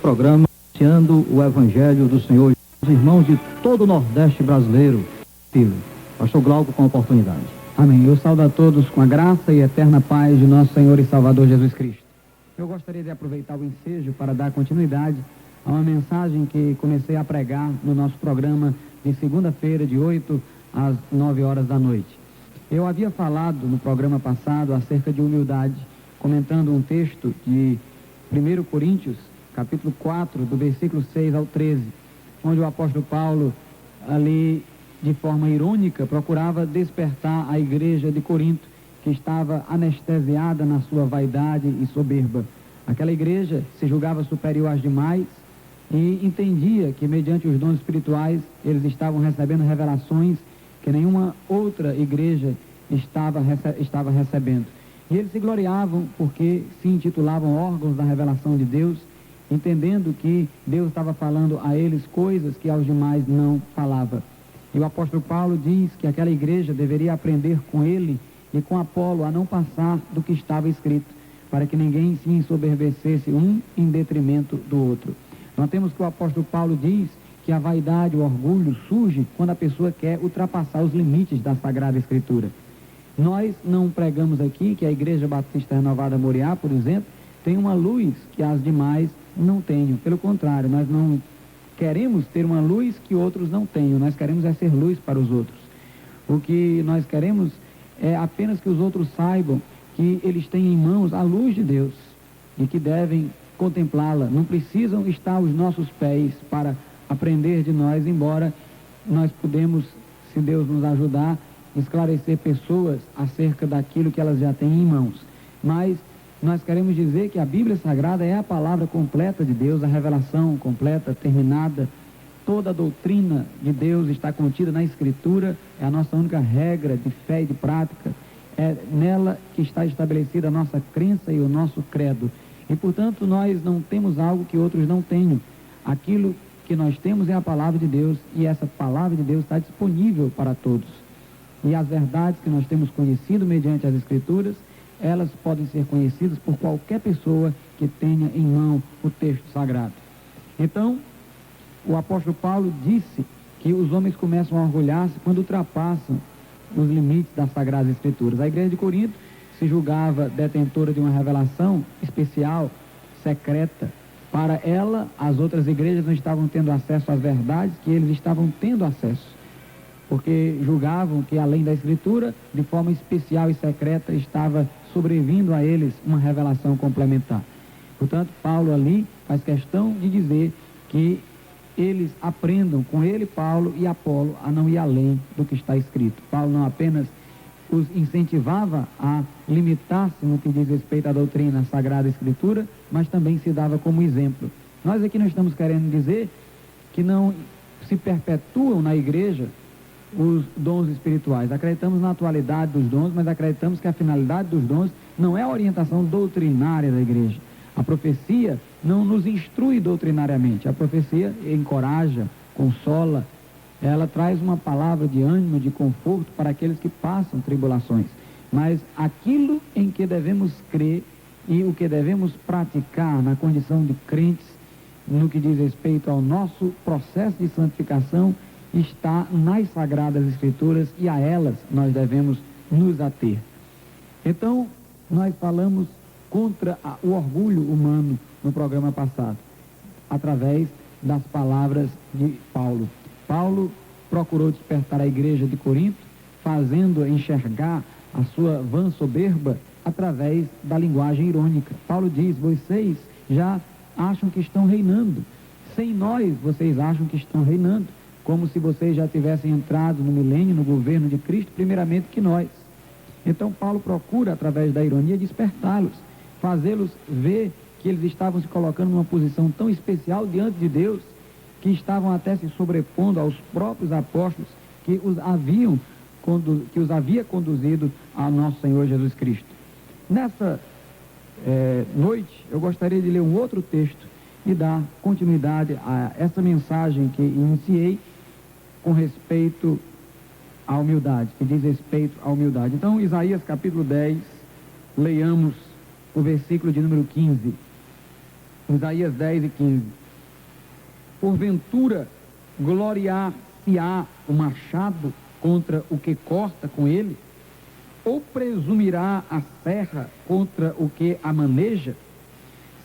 programa, iniciando o Evangelho do Senhor, os irmãos de todo o Nordeste brasileiro. Pastor Glauco, com a oportunidade. Amém. Eu saúdo a todos com a graça e eterna paz de nosso Senhor e Salvador Jesus Cristo. Eu gostaria de aproveitar o ensejo para dar continuidade a uma mensagem que comecei a pregar no nosso programa de segunda-feira, de 8 às 9 horas da noite. Eu havia falado no programa passado acerca de humildade, comentando um texto de 1 Coríntios, capítulo 4, do versículo 6 ao 13, onde o apóstolo Paulo, ali de forma irônica, procurava despertar a igreja de Corinto, que estava anestesiada na sua vaidade e soberba. Aquela igreja se julgava superior às demais e entendia que, mediante os dons espirituais, eles estavam recebendo revelações que nenhuma outra igreja estava recebendo. E eles se gloriavam porque se intitulavam órgãos da revelação de Deus, entendendo que Deus estava falando a eles coisas que aos demais não falava. E o apóstolo Paulo diz que aquela igreja deveria aprender com ele e com Apolo a não passar do que estava escrito, para que ninguém se ensoberbecesse um em detrimento do outro. Nós temos que o apóstolo Paulo diz que a vaidade, o orgulho surge quando a pessoa quer ultrapassar os limites da Sagrada Escritura. Nós não pregamos aqui que a Igreja Batista Renovada Moriá, por exemplo, tem uma luz que as demais não tenham. Pelo contrário, nós não queremos ter uma luz que outros não tenham. Nós queremos é ser luz para os outros. O que nós queremos é apenas que os outros saibam que eles têm em mãos a luz de Deus e que devem contemplá-la. Não precisam estar aos nossos pés para aprender de nós, embora nós podemos, se Deus nos ajudar, esclarecer pessoas acerca daquilo que elas já têm em mãos. Mas nós queremos dizer que a Bíblia Sagrada é a palavra completa de Deus, a revelação completa, terminada. Toda a doutrina de Deus está contida na Escritura, é a nossa única regra de fé e de prática. É nela que está estabelecida a nossa crença e o nosso credo. E, portanto, nós não temos algo que outros não tenham. Aquilo que nós temos é a palavra de Deus, e essa palavra de Deus está disponível para todos. E as verdades que nós temos conhecido mediante as Escrituras, elas podem ser conhecidas por qualquer pessoa que tenha em mão o texto sagrado. Então, o apóstolo Paulo disse que os homens começam a orgulhar-se quando ultrapassam os limites das Sagradas Escrituras. A igreja de Corinto se julgava detentora de uma revelação especial, secreta. Para ela, as outras igrejas não estavam tendo acesso às verdades que eles estavam tendo acesso, porque julgavam que, além da Escritura, de forma especial e secreta, estava sobrevindo a eles uma revelação complementar. Portanto, Paulo ali faz questão de dizer que eles aprendam com ele, Paulo e Apolo, a não ir além do que está escrito. Paulo não apenas os incentivava a limitar-se no que diz respeito à doutrina, à Sagrada Escritura, mas também se dava como exemplo. Nós aqui não estamos querendo dizer que não se perpetuam na igreja os dons espirituais. Acreditamos na atualidade dos dons, mas acreditamos que a finalidade dos dons não é a orientação doutrinária da igreja. A profecia não nos instrui doutrinariamente. A profecia encoraja, consola, ela traz uma palavra de ânimo, de conforto para aqueles que passam tribulações. Mas aquilo em que devemos crer e o que devemos praticar na condição de crentes, no que diz respeito ao nosso processo de santificação, está nas Sagradas Escrituras, e a elas nós devemos nos ater. Então, nós falamos contra o orgulho humano no programa passado, através das palavras de Paulo. Paulo procurou despertar a igreja de Corinto, fazendo-a enxergar a sua vã soberba através da linguagem irônica. Paulo diz: vocês já acham que estão reinando. Sem nós, vocês acham que estão reinando, como se vocês já tivessem entrado no milênio, no governo de Cristo, primeiramente que nós. Então, Paulo procura, através da ironia, despertá-los, fazê-los ver que eles estavam se colocando numa posição tão especial diante de Deus, que estavam até se sobrepondo aos próprios apóstolos que os havia conduzido ao nosso Senhor Jesus Cristo. Nessa noite, eu gostaria de ler um outro texto e dar continuidade a essa mensagem que iniciei com respeito à humildade, que diz respeito à humildade. Então, Isaías capítulo 10, leiamos o versículo de número 15. Isaías 10 e 15. Porventura, gloriar-se-á o machado contra o que corta com ele? Ou presumirá a serra contra o que a maneja?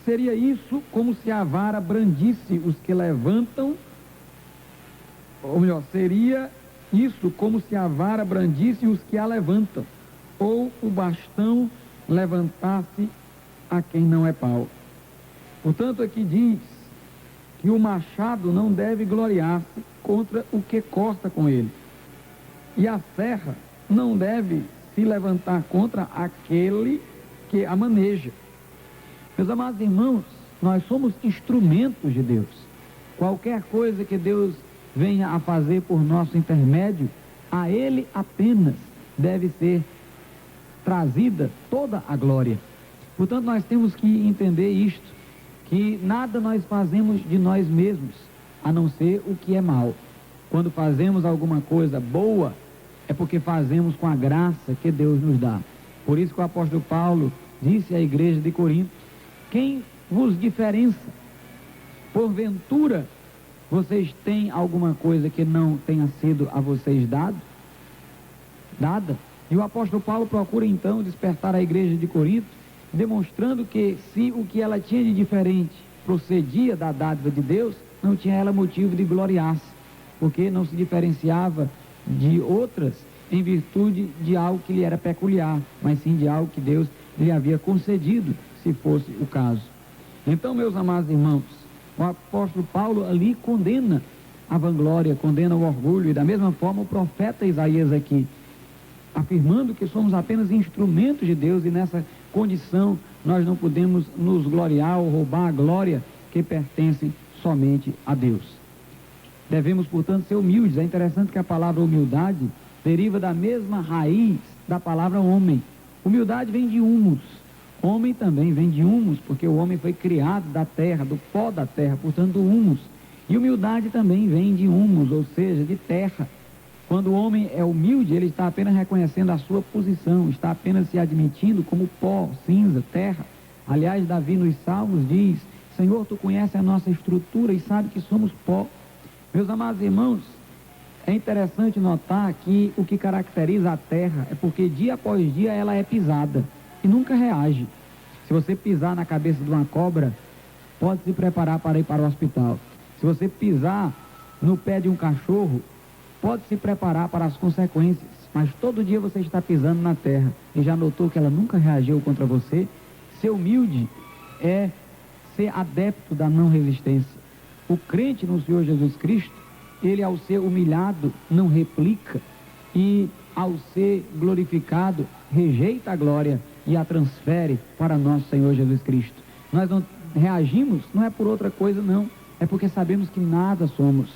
Seria isso como se a vara brandisse os que levantam, ou melhor, seria isso como se a vara brandisse os que a levantam, ou o bastão levantasse a quem não é pau. Portanto, aqui diz que o machado não deve gloriar-se contra o que corta com ele, e a serra não deve se levantar contra aquele que a maneja. Meus amados irmãos, nós somos instrumentos de Deus. Qualquer coisa que Deus venha a fazer por nosso intermédio, a Ele apenas deve ser trazida toda a glória. Portanto, nós temos que entender isto, que nada nós fazemos de nós mesmos, a não ser o que é mal. Quando fazemos alguma coisa boa, é porque fazemos com a graça que Deus nos dá. Por isso que o apóstolo Paulo disse à igreja de Corinto: quem vos diferença? Porventura, vocês têm alguma coisa que não tenha sido a vocês dada? E o apóstolo Paulo procura então despertar a igreja de Corinto, demonstrando que se o que ela tinha de diferente procedia da dádiva de Deus, não tinha ela motivo de gloriar-se, porque não se diferenciava de outras em virtude de algo que lhe era peculiar, mas sim de algo que Deus lhe havia concedido, se fosse o caso. Então, meus amados irmãos, o apóstolo Paulo ali condena a vanglória, condena o orgulho, e da mesma forma o profeta Isaías aqui, afirmando que somos apenas instrumentos de Deus, e nessa condição nós não podemos nos gloriar ou roubar a glória que pertence somente a Deus. Devemos, portanto, ser humildes. É interessante que a palavra humildade deriva da mesma raiz da palavra homem. Humildade vem de humus. Homem também vem de humus, porque o homem foi criado da terra, do pó da terra, portanto, do humus. E humildade também vem de humus, ou seja, de terra. Quando o homem é humilde, ele está apenas reconhecendo a sua posição, está apenas se admitindo como pó, cinza, terra. Aliás, Davi nos Salmos diz: Senhor, tu conheces a nossa estrutura e sabe que somos pó. Meus amados irmãos, é interessante notar que o que caracteriza a terra é porque dia após dia ela é pisada e nunca reage. Se você pisar na cabeça de uma cobra, pode se preparar para ir para o hospital. Se você pisar no pé de um cachorro, pode se preparar para as consequências. Mas todo dia você está pisando na terra e já notou que ela nunca reagiu contra você? Ser humilde é ser adepto da não resistência. O crente no Senhor Jesus Cristo, ele ao ser humilhado não replica, e ao ser glorificado rejeita a glória e a transfere para nosso Senhor Jesus Cristo. Nós não reagimos, não é por outra coisa não, é porque sabemos que nada somos.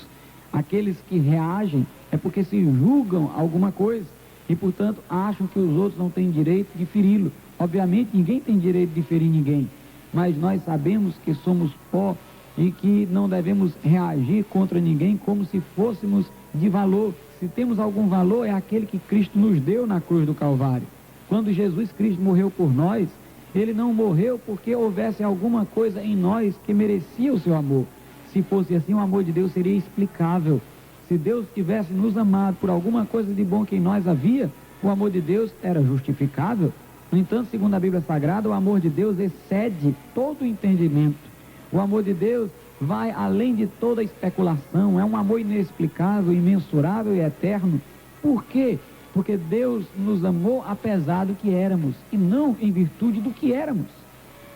Aqueles que reagem é porque se julgam alguma coisa e, portanto, acham que os outros não têm direito de feri-lo. Obviamente, ninguém tem direito de ferir ninguém, mas nós sabemos que somos pó e que não devemos reagir contra ninguém como se fôssemos de valor. Se temos algum valor, é aquele que Cristo nos deu na cruz do Calvário. Quando Jesus Cristo morreu por nós, ele não morreu porque houvesse alguma coisa em nós que merecia o seu amor. Se fosse assim, o amor de Deus seria explicável. Se Deus tivesse nos amado por alguma coisa de bom que em nós havia, o amor de Deus era justificável. No entanto, segundo a Bíblia Sagrada, o amor de Deus excede todo o entendimento. O amor de Deus vai além de toda especulação, é um amor inexplicável, imensurável e eterno. Por quê? Porque Deus nos amou apesar do que éramos, e não em virtude do que éramos.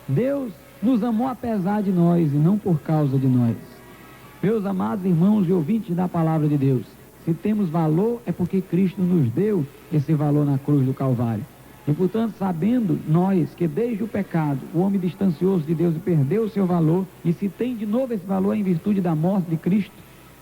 Deus nos amou apesar de nós e não por causa de nós. Meus amados irmãos e ouvintes da palavra de Deus, se temos valor é porque Cristo nos deu esse valor na cruz do Calvário. E, portanto, sabendo nós que desde o pecado o homem distanciou-se de Deus e perdeu o seu valor, e se tem de novo esse valor em virtude da morte de Cristo,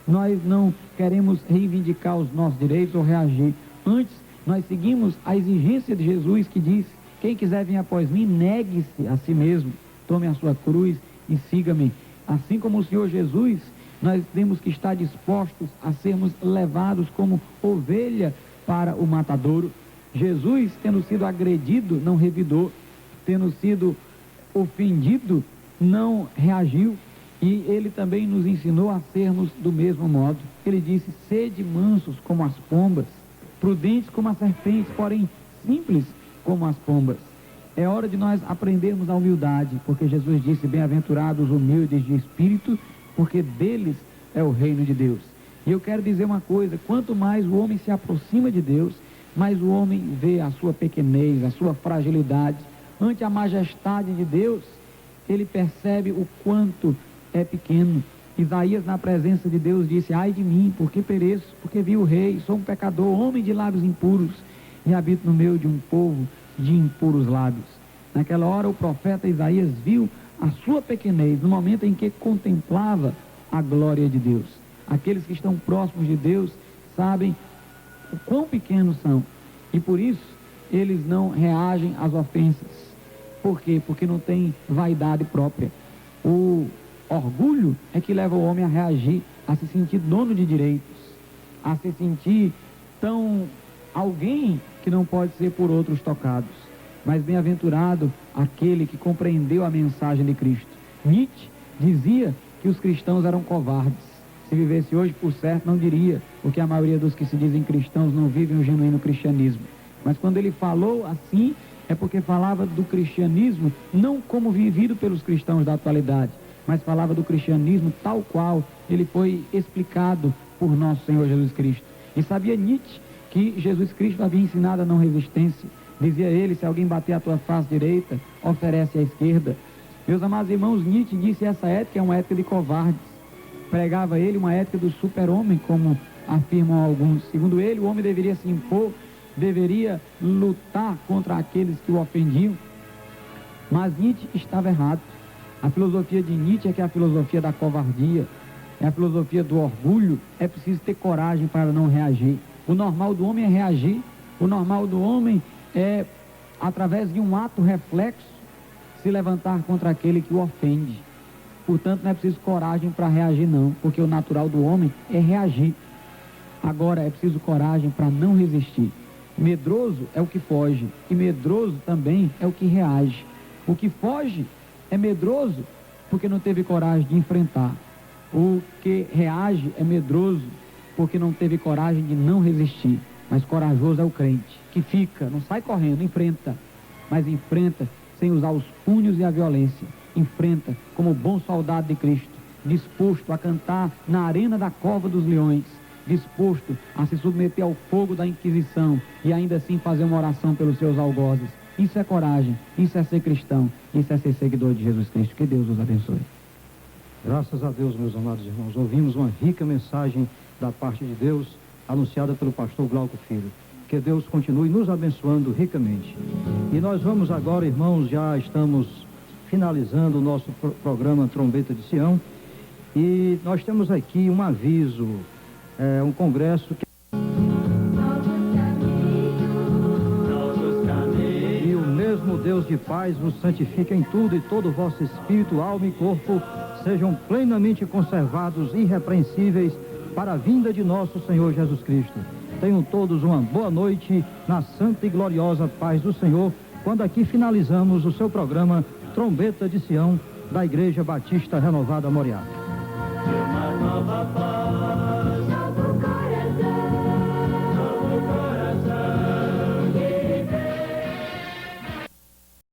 nós não queremos reivindicar os nossos direitos ou reagir. Antes, nós seguimos a exigência de Jesus, que diz: quem quiser vir após mim, negue-se a si mesmo, tome a sua cruz e siga-me. Assim como o Senhor Jesus, nós temos que estar dispostos a sermos levados como ovelha para o matadouro. Jesus, tendo sido agredido, não revidou, tendo sido ofendido, não reagiu, e ele também nos ensinou a sermos do mesmo modo. Ele disse: sede mansos como as pombas, prudentes como as serpentes, porém simples como as pombas. É hora de nós aprendermos a humildade, porque Jesus disse: bem-aventurados os humildes de espírito, porque deles é o reino de Deus. E eu quero dizer uma coisa: quanto mais o homem se aproxima de Deus, mais o homem vê a sua pequenez, a sua fragilidade. Ante a majestade de Deus, ele percebe o quanto é pequeno. Isaías, na presença de Deus, disse: ai de mim, porque pereço, porque vi o rei, sou um pecador, homem de lábios impuros, e habito no meio de um povo de impuros lábios. Naquela hora o profeta Isaías viu a sua pequenez, no momento em que contemplava a glória de Deus. Aqueles que estão próximos de Deus sabem o quão pequenos são, e por isso eles não reagem às ofensas. Por quê? Porque não tem vaidade própria. O orgulho é que leva o homem a reagir, a se sentir dono de direitos, a se sentir tão alguém que não pode ser por outros tocados. Mas bem-aventurado aquele que compreendeu a mensagem de Cristo. Nietzsche dizia que os cristãos eram covardes. Se vivesse hoje por certo, não diria, porque a maioria dos que se dizem cristãos não vivem o genuíno cristianismo. Mas quando ele falou assim, é porque falava do cristianismo não como vivido pelos cristãos da atualidade, mas falava do cristianismo tal qual ele foi explicado por nosso Senhor Jesus Cristo. E sabia Nietzsche que Jesus Cristo havia ensinado a não resistência. Dizia ele: se alguém bater a tua face direita, oferece a esquerda. Meus amados irmãos, Nietzsche disse: essa ética é uma ética de covardes. Pregava ele uma ética do super-homem, como afirmam alguns. Segundo ele, o homem deveria se impor, deveria lutar contra aqueles que o ofendiam. Mas Nietzsche estava errado. A filosofia de Nietzsche é que é a filosofia da covardia, é a filosofia do orgulho. É preciso ter coragem para não reagir. O normal do homem é reagir. O normal do homem é, através de um ato reflexo, se levantar contra aquele que o ofende. Portanto, não é preciso coragem para reagir não, porque o natural do homem é reagir. Agora, é preciso coragem para não resistir. Medroso é o que foge, e medroso também é o que reage. O que foge é medroso porque não teve coragem de enfrentar. O que reage é medroso porque não teve coragem de não resistir. Mas corajoso é o crente, que fica, não sai correndo, enfrenta, mas enfrenta sem usar os punhos e a violência. Enfrenta como bom soldado de Cristo, disposto a cantar na arena da cova dos leões, disposto a se submeter ao fogo da Inquisição e ainda assim fazer uma oração pelos seus algozes. Isso é coragem, isso é ser cristão, isso é ser seguidor de Jesus Cristo. Que Deus os abençoe. Graças a Deus, meus amados irmãos, ouvimos uma rica mensagem da parte de Deus, anunciada pelo pastor Glauco Filho. Que Deus continue nos abençoando ricamente. E nós vamos agora, irmãos, já estamos finalizando o nosso programa Trombeta de Sião, e nós temos aqui um aviso, um congresso que... E o mesmo Deus de paz vos santifica em tudo, e todo o vosso espírito, alma e corpo sejam plenamente conservados, irrepreensíveis, para a vinda de nosso Senhor Jesus Cristo. Tenham todos uma boa noite na santa e gloriosa paz do Senhor, quando aqui finalizamos o seu programa Trombeta de Sião, da Igreja Batista Renovada Moriá.